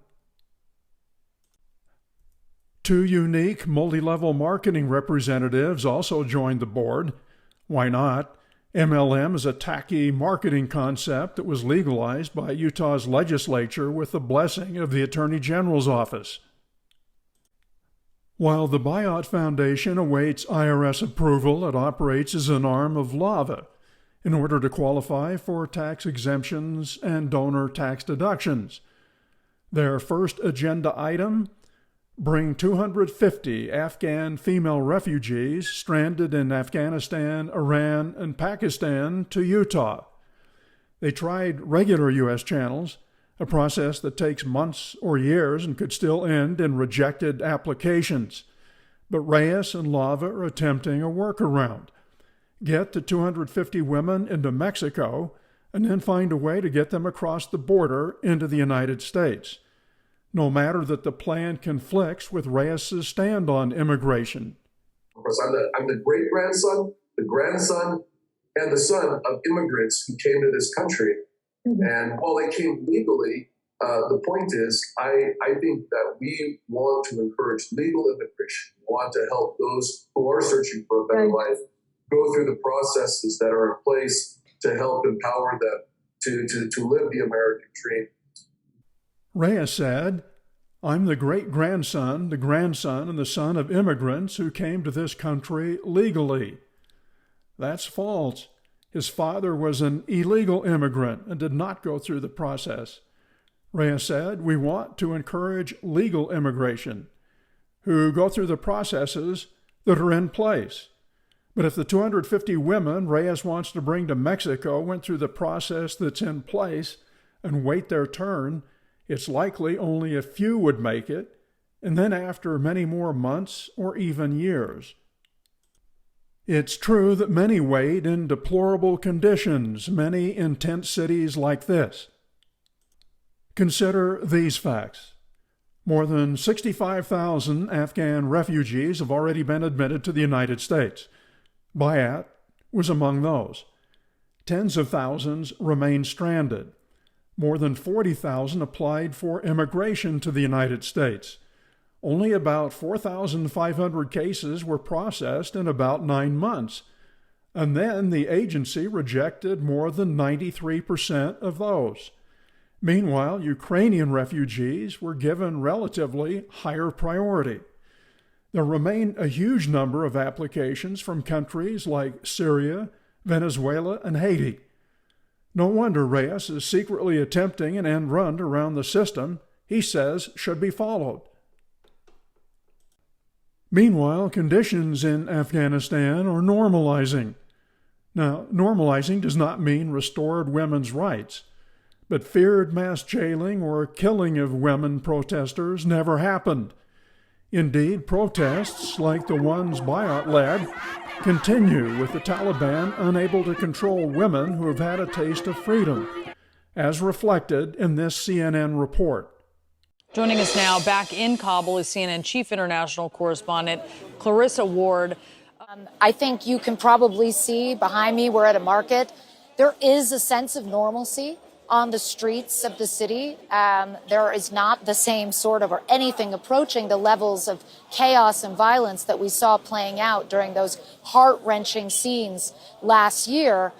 Two unique multi-level marketing representatives also joined the board. Why not? MLM is a tacky marketing concept that was legalized by Utah's legislature with the blessing of the Attorney General's office. While the Buyout Foundation awaits IRS approval, it operates as an arm of Lava in order to qualify for tax exemptions and donor tax deductions. Their first agenda item: bring 250 Afghan female refugees stranded in Afghanistan, Iran, and Pakistan to Utah. They tried regular U.S. channels, a process that takes months or years and could still end in rejected applications. But Reyes and Lava are attempting a workaround. Get the 250 women into Mexico and then find a way to get them across the border into the United States. No matter that the plan conflicts with Reyes' stand on immigration. Of course, I'm the great-grandson, the grandson, and the son of immigrants who came to this country. And while they came legally, the point is, I think that we want to encourage legal immigration. We want to help those who are searching for a better life go through the processes that are in place to help empower them to live the American dream. Reyes said, "I'm the great-grandson, the grandson, and the son of immigrants who came to this country legally." That's false. His father was an illegal immigrant and did not go through the process. Reyes said, "We want to encourage legal immigration, who go through the processes that are in place. But if the 250 women Reyes wants to bring to Mexico went through the process that's in place and wait their turn, it's likely only a few would make it, and then after many more months or even years. It's true that many wait in deplorable conditions, many in tent cities like this. Consider these facts. More than 65,000 Afghan refugees have already been admitted to the United States. Buyout was among those. Tens of thousands remain stranded. More than 40,000 applied for immigration to the United States. Only about 4,500 cases were processed in about 9 months. And then the agency rejected more than 93% of those. Meanwhile, Ukrainian refugees were given relatively higher priority. There remain a huge number of applications from countries like Syria, Venezuela, and Haiti. No wonder Reyes is secretly attempting an end run around the system he says should be followed. Meanwhile, conditions in Afghanistan are normalizing. Now, normalizing does not mean restored women's rights, but feared mass jailing or killing of women protesters never happened. Indeed, protests like the ones Buyout led continue, with the Taliban unable to control women who have had a taste of freedom, as reflected in this CNN report. Joining us now back in Kabul is CNN Chief International Correspondent Clarissa Ward. I think you can probably see behind me, we're at a market. There is a sense of normalcy on the streets of the city. There is not the same sort of or anything approaching the levels of chaos and violence that we saw playing out during those heart-wrenching scenes last year.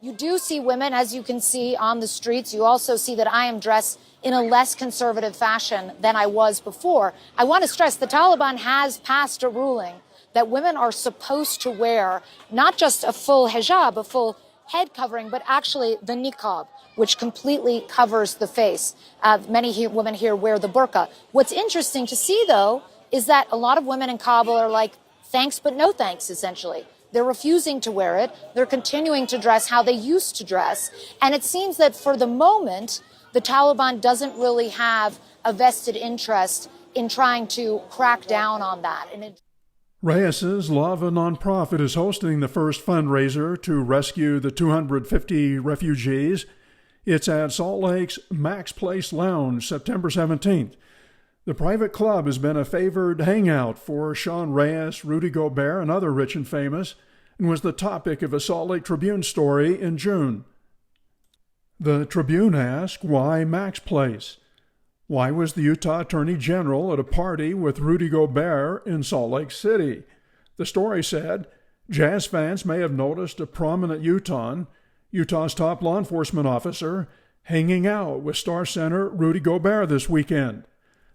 You do see women, as you can see, on the streets. You also see that I am dressed in a less conservative fashion than I was before. I want to stress the Taliban has passed a ruling that women are supposed to wear not just a full hijab, a full head covering, but actually the niqab, which completely covers the face. Many women here wear the burqa. What's interesting to see, though, is that a lot of women in Kabul are like, thanks but no thanks, essentially. They're refusing to wear it. They're continuing to dress how they used to dress. And it seems that for the moment, the Taliban doesn't really have a vested interest in trying to crack down on that. Reyes' Lava nonprofit is hosting the first fundraiser to rescue the 250 refugees. It's at Salt Lake's Max Place Lounge, September 17th. The private club has been a favored hangout for Sean Reyes, Rudy Gobert, and other rich and famous, and was the topic of a Salt Lake Tribune story in June. The Tribune asked, why Mack's Place? Why was the Utah Attorney General at a party with Rudy Gobert in Salt Lake City? The story said, Jazz fans may have noticed a prominent Utah's top law enforcement officer, hanging out with star center Rudy Gobert this weekend.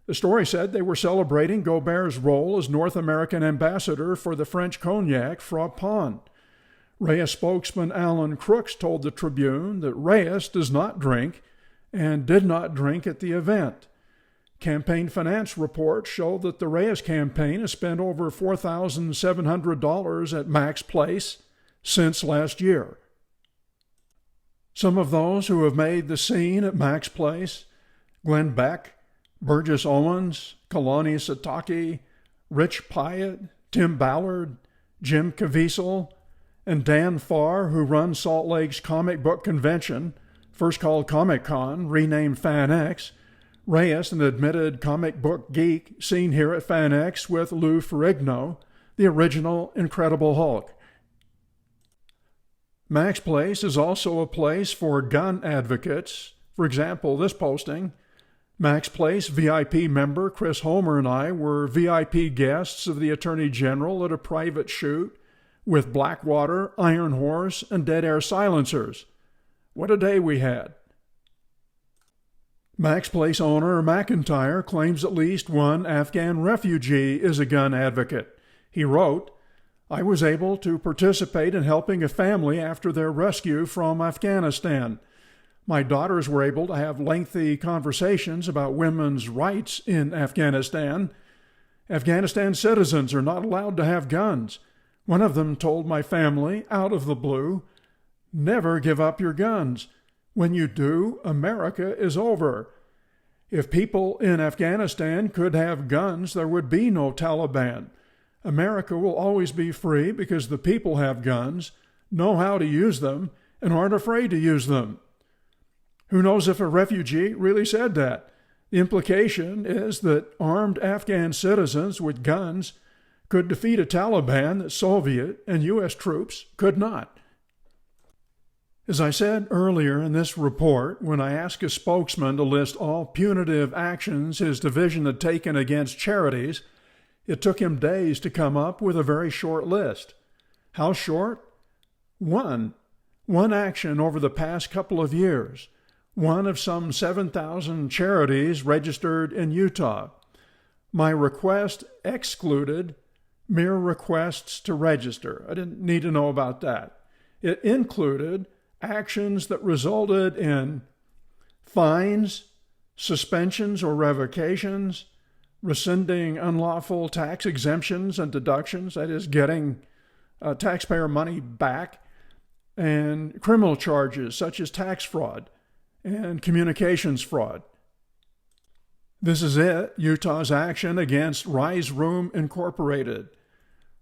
The story said they were celebrating Gobert's role as North American ambassador for the French cognac Frappant. Reyes spokesman Alan Crooks told the Tribune that Reyes does not drink and did not drink at the event. Campaign finance reports show that the Reyes campaign has spent over $4,700 at Mack's Place since last year. Some of those who have made the scene at Mack's Place: Glenn Beck, Burgess Owens, Kalani Satake, Rich Pyatt, Tim Ballard, Jim Caviezel, and Dan Farr, who runs Salt Lake's comic book convention, first called Comic-Con, renamed FanX. Reyes, an admitted comic book geek, seen here at FanX with Lou Ferrigno, the original Incredible Hulk. Mack's Place is also a place for gun advocates. For example, this posting: Mack's Place VIP member Chris Homer and I were VIP guests of the Attorney General at a private shoot with Blackwater, Iron Horse, and Dead Air silencers. What a day we had. Mack's Place owner McIntyre claims at least one Afghan refugee is a gun advocate. He wrote, I was able to participate in helping a family after their rescue from Afghanistan. My daughters were able to have lengthy conversations about women's rights in Afghanistan. Afghanistan citizens are not allowed to have guns. One of them told my family, out of the blue, never give up your guns. When you do, America is over. If people in Afghanistan could have guns, there would be no Taliban. America will always be free because the people have guns, know how to use them, and aren't afraid to use them. Who knows if a refugee really said that? The implication is that armed Afghan citizens with guns could defeat a Taliban that Soviet and U.S. troops could not. As I said earlier in this report, when I asked a spokesman to list all punitive actions his division had taken against charities, it took him days to come up with a very short list. How short? One action over the past couple of years. One of some 7,000 charities registered in Utah. My request excluded mere requests to register. I didn't need to know about that. It included actions that resulted in fines, suspensions or revocations, rescinding unlawful tax exemptions and deductions, that is, getting taxpayer money back, and criminal charges such as tax fraud and communications fraud. This is it, Utah's action against Rise Room Incorporated.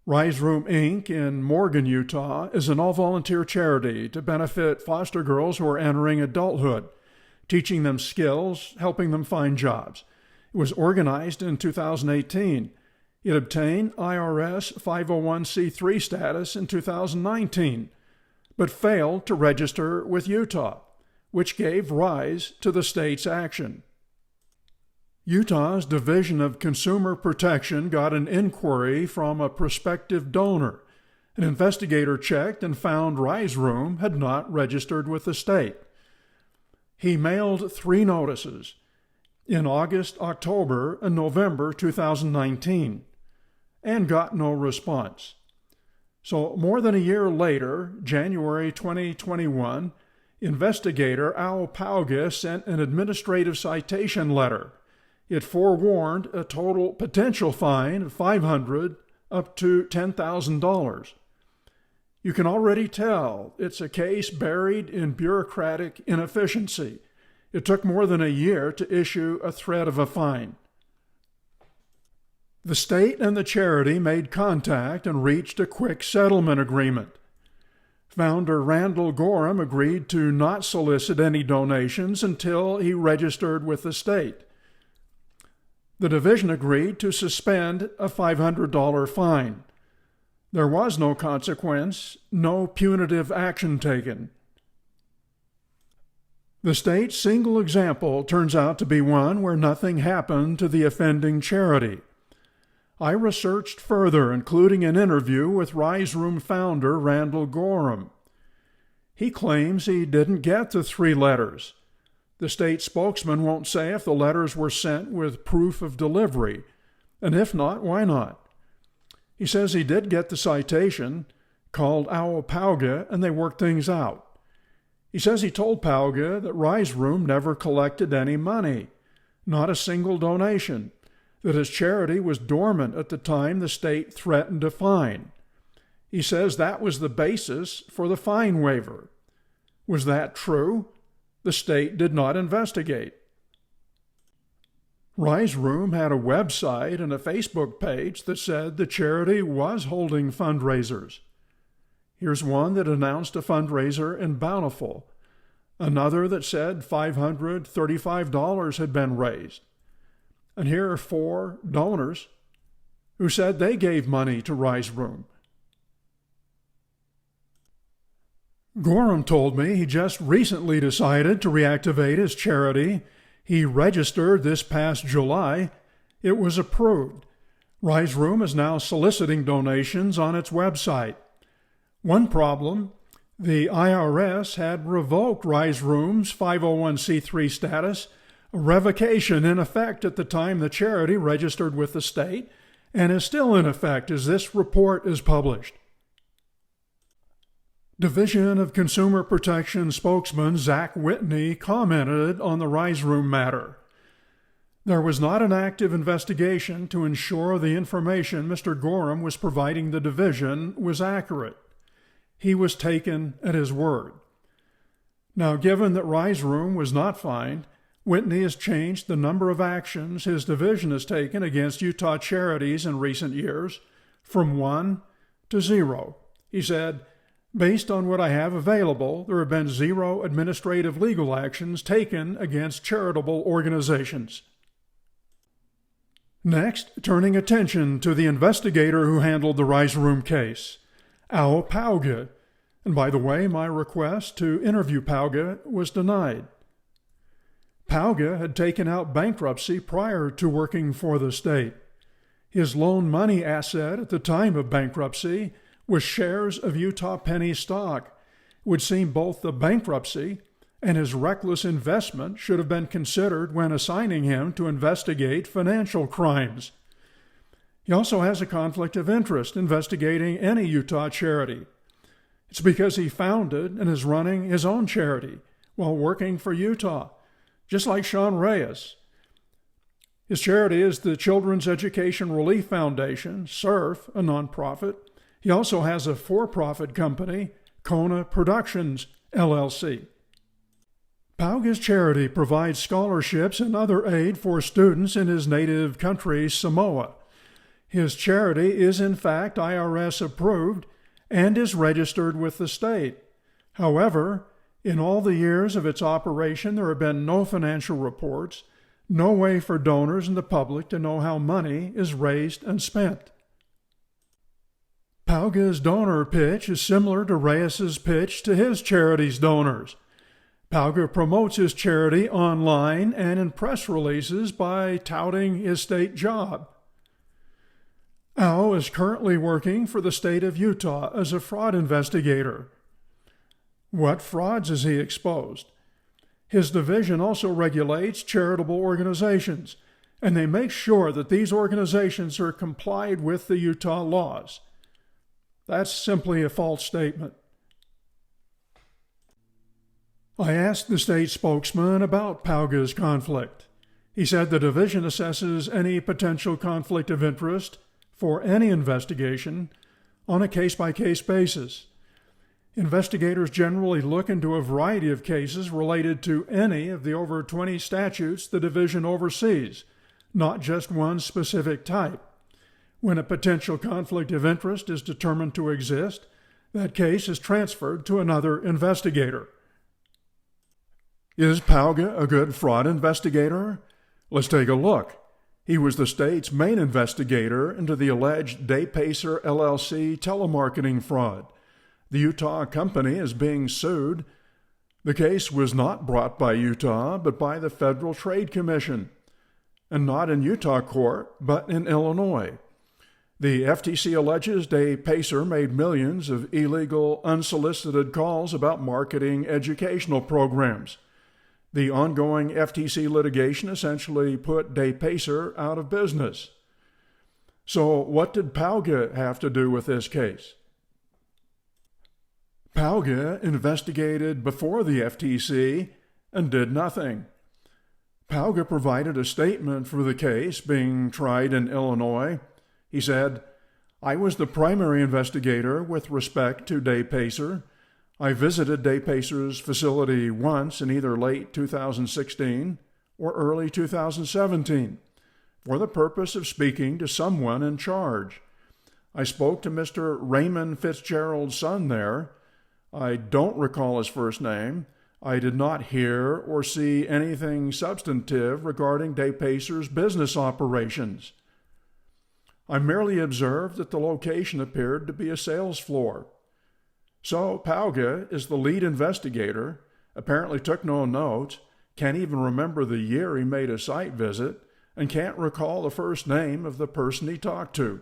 Rise Room Inc. in Morgan, Utah is an all-volunteer charity to benefit foster girls who are entering adulthood, teaching them skills, helping them find jobs. It was organized in 2018. It obtained IRS 501c3 status in 2019, but failed to register with Utah, which gave rise to the state's action. Utah's Division of Consumer Protection got an inquiry from a prospective donor. An investigator checked and found Rise Room had not registered with the state. He mailed 3 notices in August, October, and November 2019, and got no response. So more than a year later, January 2021, investigator Al Pauga sent an administrative citation letter. It forewarned a total potential fine of $500 up to $10,000. You can already tell it's a case buried in bureaucratic inefficiency. It took more than a year to issue a threat of a fine. The state and the charity made contact and reached a quick settlement agreement. Founder Randall Gorham agreed to not solicit any donations until he registered with the state. The division agreed to suspend a $500 fine. There was no consequence, no punitive action taken. The state's single example turns out to be one where nothing happened to the offending charity. I researched further, including an interview with Reyes Room founder Randall Gorham. He claims he didn't get the 3 letters. The state spokesman won't say if the letters were sent with proof of delivery, and if not, why not? He says he did get the citation, called PACKER, and they worked things out. He says he told PACKER that Reyes Room never collected any money, not a single donation, that his charity was dormant at the time the state threatened a fine. He says that was the basis for the fine waiver. Was that true? The state did not investigate. Reyes Room had a website and a Facebook page that said the charity was holding fundraisers. Here's one that announced a fundraiser in Bountiful, another that said $535 had been raised. And here are 4 donors who said they gave money to Reyes Room. Gorham told me he just recently decided to reactivate his charity. He registered this past July. It was approved. Reyes Room is now soliciting donations on its website. One problem, the IRS had revoked Reyes Room's 501c3 status, a revocation in effect at the time the charity registered with the state, and is still in effect as this report is published. Division of Consumer Protection spokesman Zach Whitney commented on the Reyes Room matter. There was not an active investigation to ensure the information Mr. Gorham was providing the division was accurate. He was taken at his word. Now, given that Reyes Room was not fined, Whitney has changed the number of actions his division has taken against Utah charities in recent years from 1 to 0. He said, "Based on what I have available, there have been 0 administrative legal actions taken against charitable organizations." Next, turning attention to the investigator who handled the Reyes Room case, PACKER. And by the way, my request to interview PACKER was denied. PACKER had taken out bankruptcy prior to working for the state. His loan money asset at the time of bankruptcy was shares of Utah penny stock. It would seem both the bankruptcy and his reckless investment should have been considered when assigning him to investigate financial crimes. He also has a conflict of interest investigating any Utah charity. It's because he founded and is running his own charity while working for Utah, just like Sean Reyes. His charity is the Children's Education Relief Foundation, SURF, a nonprofit. He also has a for-profit company, Kona Productions, LLC. PACKER's charity provides scholarships and other aid for students in his native country, Samoa. His charity is in fact IRS approved and is registered with the state. However, in all the years of its operation, there have been no financial reports, no way for donors and the public to know how money is raised and spent. PACKER's donor pitch is similar to Reyes's pitch to his charity's donors. PACKER promotes his charity online and in press releases by touting his state job. Al is currently working for the state of Utah as a fraud investigator. What frauds has he exposed? His division also regulates charitable organizations, and they make sure that these organizations are complied with the Utah laws. That's simply a false statement. I asked the state spokesman about PACKER's conflict. He said the division assesses any potential conflict of interest for any investigation on a case-by-case basis. Investigators generally look into a variety of cases related to any of the over 20 statutes the division oversees, not just one specific type. When a potential conflict of interest is determined to exist, that case is transferred to another investigator. Is PACKER a good fraud investigator? Let's take a look. He was the state's main investigator into the alleged DayPacer LLC telemarketing fraud. The Utah company is being sued. The case was not brought by Utah, but by the Federal Trade Commission, and not in Utah court, but in Illinois. The FTC alleges DayPacer made millions of illegal, unsolicited calls about marketing educational programs. The ongoing FTC litigation essentially put DayPacer out of business. So what did PACKER have to do with this case? PACKER investigated before the FTC and did nothing. PACKER provided a statement for the case being tried in Illinois. He said, "I was the primary investigator with respect to DayPacer. I visited DayPacer's facility once in either late 2016 or early 2017 for the purpose of speaking to someone in charge. I spoke to Mr. Raymond Fitzgerald's son there. I don't recall his first name. I did not hear or see anything substantive regarding DayPacer's business operations. I merely observed that the location appeared to be a sales floor." So PACKER is the lead investigator, apparently took no notes, can't even remember the year he made a site visit, and can't recall the first name of the person he talked to.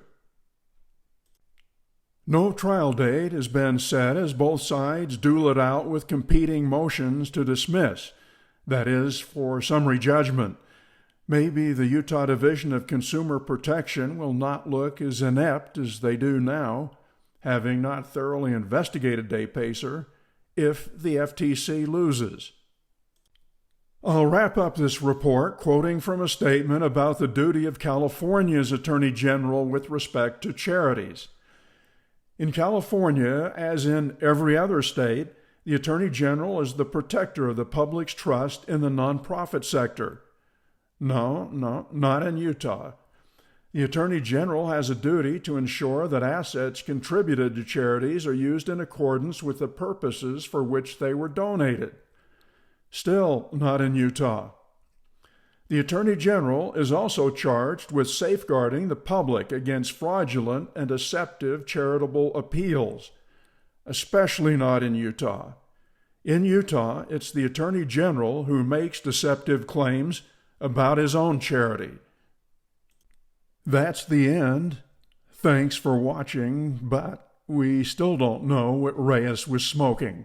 No trial date has been set as both sides duel it out with competing motions to dismiss, that is, for summary judgment. Maybe the Utah Division of Consumer Protection will not look as inept as they do now, having not thoroughly investigated DayPacer, if the FTC loses. I'll wrap up this report quoting from a statement about the duty of California's Attorney General with respect to charities. In California, as in every other state, the Attorney General is the protector of the public's trust in the nonprofit sector. No, not in Utah. The Attorney General has a duty to ensure that assets contributed to charities are used in accordance with the purposes for which they were donated. Still not in Utah. The Attorney General is also charged with safeguarding the public against fraudulent and deceptive charitable appeals, especially not in Utah. In Utah, it's the Attorney General who makes deceptive claims about his own charity. That's the end. Thanks for watching, but we still don't know what Reyes was smoking.